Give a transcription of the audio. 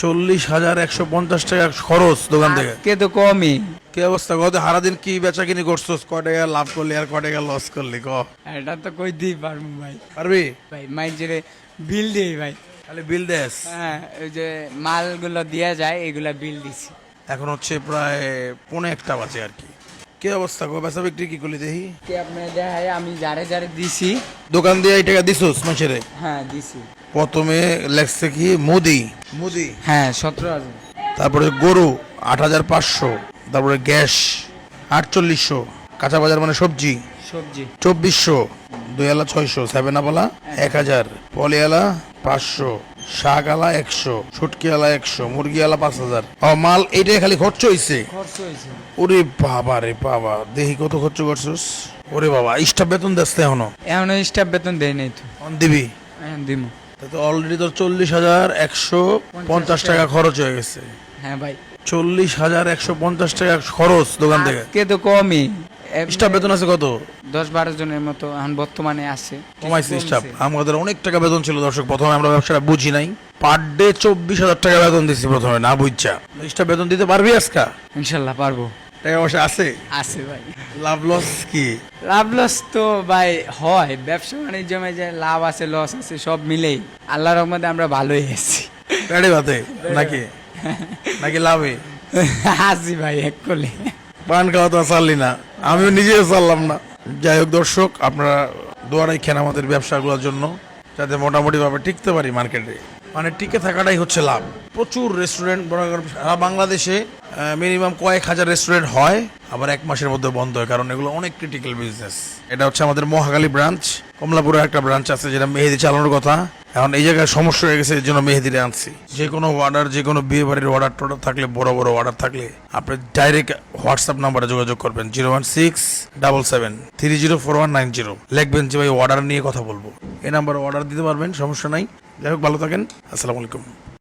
40,150 টাকা খরচ দোকান থেকে। কে তো কমই। কি অবস্থা, কত সারাদিন কি বেচা কিনি করছস? কয় টাকা লাভ করলি আর কয় টাকা লস করলি ক? এটা তো কই দিই পারবো ভাই। পারবি? ভাই মাইজরে বিল দেই ভাই। খালি বিল দেস? হ্যাঁ, ওই যে মালগুলো দেয়া যায় এগুলা বিল দিছি। এখন হচ্ছে প্রায় 1:45 বাজে আর কি। কি অবস্থা গো, বেচা বিক্রি কি করলি দেখি? কি আপনি দেখায় আমি যারে যারে দিছি। দোকান দিয়ে এই টাকা দিছস মাসেরে? হ্যাঁ দিছি। প্রথমে লেখছে কি মুদি মুদি, হ্যাঁ 17,000। তারপরে গরু 8,500, তারপরে গ্যাস 4,800, কাঁচা বাজার মানে সবজি সবজি 2,400, 2 600, 7 আপলা 1,000, পলিয়ালা 500, শাক আলা 100, শুটকি আলা 100, মুরগি আলা 5,000। ও মাল এইটাই খালি খরচ হইছে? খরচ হয়েছে। ওরে বাবা রে বাবা, দেখি কত খরচ করছস। ওরে বাবা, স্টাফ বেতন দিতে এখনো? এখনো স্টাফ বেতন দেয় নাই তো। অন দিবি? এখন দিমু। তো অলরেডি তোর 40,150 টাকা খরচ হয়ে গেছে। হ্যাঁ ভাই। 40,150 টাকা খরচ দোকান থেকে। কে তো কমই। স্টাফ বেতন আছে কত? 10-12 জনের মতো এখন বর্তমানে আছে। কমাইছে কমছে। স্টাফ। আমাদের অনেক টাকা বেতন ছিল দর্শক, প্রথমে আমরা ব্যবসাটা বুঝি নাই। পার ডে 24,000 টাকা বেতন দিচ্ছি প্রথমে, না বুঝছা। স্টাফ বেতন দিতে পারবি আজকা? ইনশাল্লাহ পারবো। টাকা পয়সা আছে? আছে ভাই। লাভ লস কি? লাভ লস তো ভাই হয়, ব্যবসা বাণিজ্য যে লাভ আছে লস আছে সব মিলেই আল্লাহর রহমতে আমরা ভালোই আছি। পেড়ে ভাতে নাকি নাকি লাভে? আছি ভাই এক কোলে। পান খাওয়া তো আর চাললি না, আমিও নিজেও চাললাম না। যাই হোক দর্শক, আপনারা দোয়া রাখেন আমাদের ব্যবসাগুলোর জন্য, যাতে মোটামুটি ভাবে টিকতে পারি মার্কেটে। মানে টিকে থাকাটাই হচ্ছে লাভ। প্রচুর রেস্টুরেন্ট সারা বাংলাদেশে মিনিমাম কয়েক হাজার রেস্টুরেন্ট হয়, আবার 1 মাসের মধ্যে বন্ধ হয়, কারণ এগুলো অনেক ক্রিটিক্যাল বিজনেস। এটা হচ্ছে আমাদের মহাখালী ব্রাঞ্চ, কমলাপুরে একটা ব্রাঞ্চ আছে যেটা মেহেদি চালানোর কথা। এখন এই জায়গায় সমস্যা হয়ে গেছে, এর জন্য মেহেদিরে আনছি। যে কোনো অর্ডার, যে কোনো বিয়ে বাড়ির অর্ডার টর্ডার থাকলে, বড় বড় অর্ডার থাকলে আপনি ডাইরেক্ট হোয়াটসঅ্যাপ নাম্বারে যোগাযোগ করবেন 01677304190। লিখবেন যে ভাই অর্ডার নিয়ে কথা বলবো, এই নাম্বারে অর্ডার দিতে পারবেন, সমস্যা নাই। যাই হোক, ভালো থাকেন, আসসালামু আলাইকুম।